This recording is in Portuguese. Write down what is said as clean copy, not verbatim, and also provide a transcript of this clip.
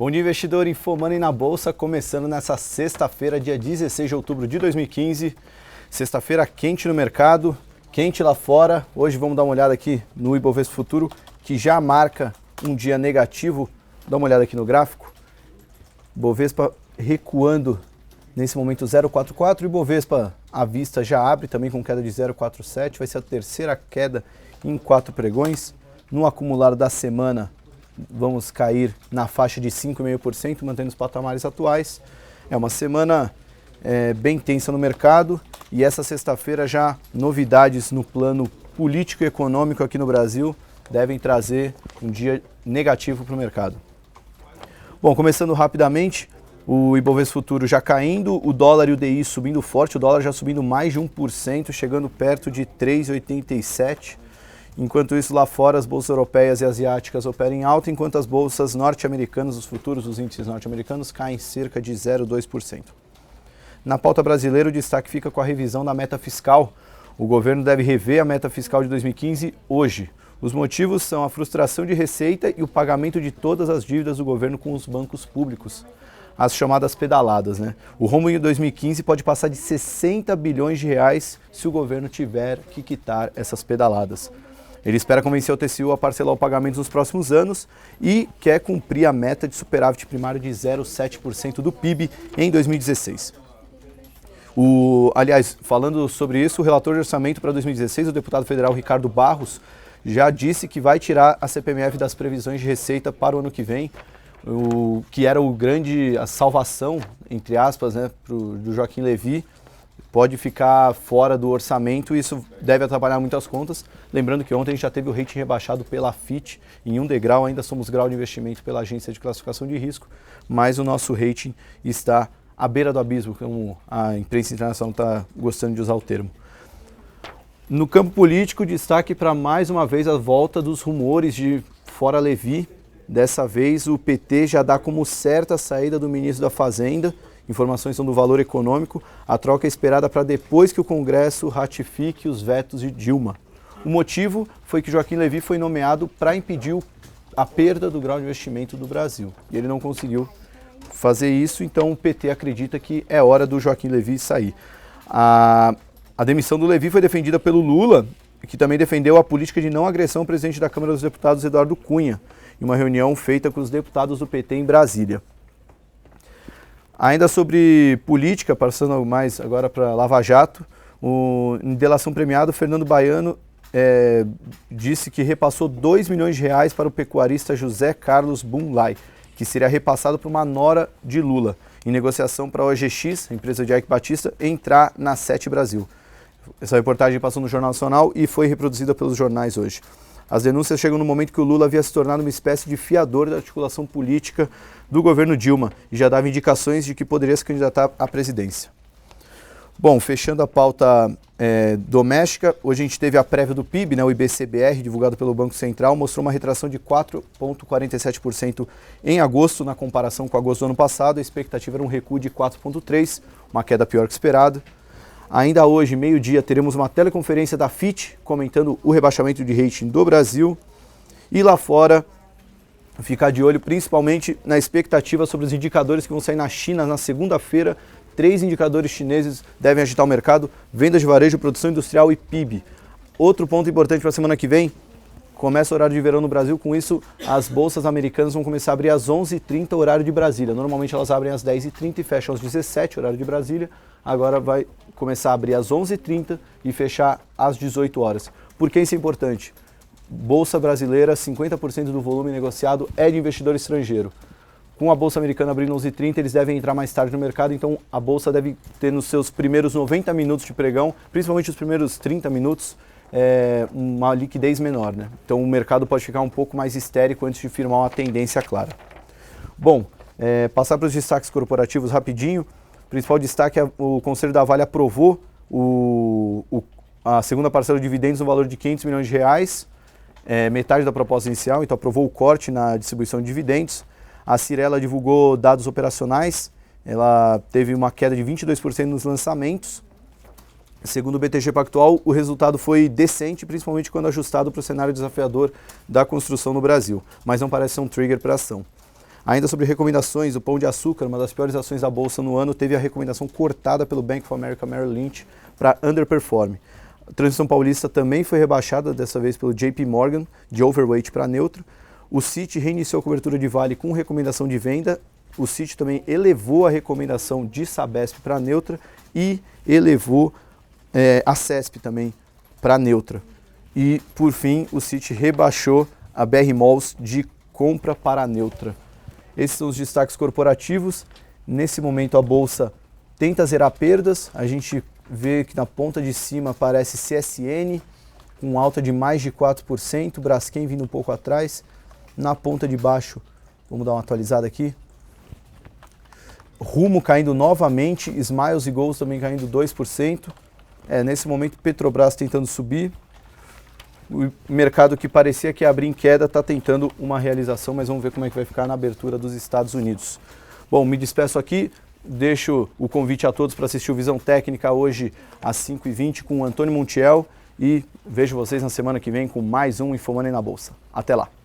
Bom dia, investidor. Infomoney na Bolsa, começando nessa sexta-feira, dia 16 de outubro de 2015. Sexta-feira quente no mercado, quente lá fora. Hoje vamos dar uma olhada aqui no Ibovespa Futuro, que já marca um dia negativo. Dá uma olhada aqui no gráfico. Ibovespa recuando nesse momento 0,44. Ibovespa à vista já abre também com queda de 0,47. Vai ser a terceira queda em 4 pregões. No acumulado da semana, vamos cair na faixa de 5,5%, mantendo os patamares atuais. É uma semana bem tensa no mercado e essa sexta-feira já novidades no plano político e econômico aqui no Brasil devem trazer um dia negativo para o mercado. Bom, começando rapidamente, o Ibovespa Futuro já caindo, o dólar e o DI subindo forte, o dólar já subindo mais de 1%, chegando perto de 3,87%. Enquanto isso, lá fora, as bolsas europeias e asiáticas operam em alta, enquanto as bolsas norte-americanas, os futuros dos índices norte-americanos, caem cerca de 0,2%. Na pauta brasileira, o destaque fica com a revisão da meta fiscal. O governo deve rever a meta fiscal de 2015 hoje. Os motivos são a frustração de receita e o pagamento de todas as dívidas do governo com os bancos públicos, as chamadas pedaladas, né? O rombo em 2015 pode passar de 60 bilhões de reais se o governo tiver que quitar essas pedaladas. Ele espera convencer o TCU a parcelar o pagamento nos próximos anos e quer cumprir a meta de superávit primário de 0,7% do PIB em 2016. Aliás, falando sobre isso, o relator de orçamento para 2016, o deputado federal Ricardo Barros, já disse que vai tirar a CPMF das previsões de receita para o ano que vem, que era a salvação, entre aspas, né, do Joaquim Levy. Pode ficar fora do orçamento e isso deve atrapalhar muitas contas. Lembrando que ontem a gente já teve o rating rebaixado pela Fitch em 1 degrau, ainda somos grau de investimento pela Agência de Classificação de Risco, mas o nosso rating está à beira do abismo, como a imprensa internacional está gostando de usar o termo. No campo político, destaque para mais uma vez a volta dos rumores de fora Levy. Dessa vez o PT já dá como certa a saída do ministro da Fazenda. Informações são do Valor Econômico. A troca é esperada para depois que o Congresso ratifique os vetos de Dilma. O motivo foi que Joaquim Levy foi nomeado para impedir a perda do grau de investimento do Brasil. E ele não conseguiu fazer isso, então o PT acredita que é hora do Joaquim Levy sair. A demissão do Levy foi defendida pelo Lula, que também defendeu a política de não agressão ao presidente da Câmara dos Deputados, Eduardo Cunha, em uma reunião feita com os deputados do PT em Brasília. Ainda sobre política, passando mais agora para Lava Jato, em delação premiada, o Fernando Baiano disse que repassou 2 milhões de reais para o pecuarista José Carlos Bunlai, que seria repassado por uma nora de Lula, em negociação para a OGX, a empresa de Eike Batista, entrar na Sete Brasil. Essa reportagem passou no Jornal Nacional e foi reproduzida pelos jornais hoje. As denúncias chegam no momento que o Lula havia se tornado uma espécie de fiador da articulação política do governo Dilma e já dava indicações de que poderia se candidatar à presidência. Bom, fechando a pauta doméstica, hoje a gente teve a prévia do PIB, né, o IBCBR, divulgado pelo Banco Central, mostrou uma retração de 4,47% em agosto, na comparação com agosto do ano passado. A expectativa era um recuo de 4,3%, uma queda pior que esperado. Ainda hoje, meio-dia, teremos uma teleconferência da Fitch comentando o rebaixamento de rating do Brasil. E lá fora, ficar de olho principalmente na expectativa sobre os indicadores que vão sair na China na segunda-feira. 3 indicadores chineses devem agitar o mercado: vendas de varejo, produção industrial e PIB. Outro ponto importante para a semana que vem, começa o horário de verão no Brasil, com isso as bolsas americanas vão começar a abrir às 11h30, horário de Brasília. Normalmente elas abrem às 10h30 e fecham às 17h, horário de Brasília. Agora vai começar a abrir às 11h30 e fechar às 18h. Por que isso é importante? Bolsa brasileira, 50% do volume negociado é de investidor estrangeiro. Com a Bolsa Americana abrindo 11h30, eles devem entrar mais tarde no mercado, então a Bolsa deve ter nos seus primeiros 90 minutos de pregão, principalmente os primeiros 30 minutos, uma liquidez menor, né? Então o mercado pode ficar um pouco mais histérico antes de firmar uma tendência clara. Bom, passar para os destaques corporativos rapidinho. O principal destaque é o Conselho da Vale aprovou a segunda parcela de dividendos no valor de 500 milhões de reais, metade da proposta inicial, então aprovou o corte na distribuição de dividendos. A Cyrela divulgou dados operacionais, ela teve uma queda de 22% nos lançamentos. Segundo o BTG Pactual, o resultado foi decente, principalmente quando ajustado para o cenário desafiador da construção no Brasil, mas não parece ser um trigger para a ação. Ainda sobre recomendações, o Pão de Açúcar, uma das piores ações da Bolsa no ano, teve a recomendação cortada pelo Bank of America Merrill Lynch para underperform. A Transição Paulista também foi rebaixada, dessa vez pelo JP Morgan, de overweight para neutro. O Citi reiniciou a cobertura de Vale com recomendação de venda. O Citi também elevou a recomendação de Sabesp para neutra e elevou a CESP também para neutra. E, por fim, o Citi rebaixou a BR Malls de compra para neutra. Esses são os destaques corporativos. Nesse momento a Bolsa tenta zerar perdas. A gente vê que na ponta de cima aparece CSN com alta de mais de 4%, Braskem vindo um pouco atrás. Na ponta de baixo, vamos dar uma atualizada aqui. Rumo caindo novamente, Smiles e Gols também caindo 2%. Nesse momento Petrobras tentando subir. O mercado que parecia que ia abrir em queda está tentando uma realização, mas vamos ver como é que vai ficar na abertura dos Estados Unidos. Bom, me despeço aqui, deixo o convite a todos para assistir o Visão Técnica hoje às 5h20 com o Antônio Montiel e vejo vocês na semana que vem com mais um InfoMoney na Bolsa. Até lá!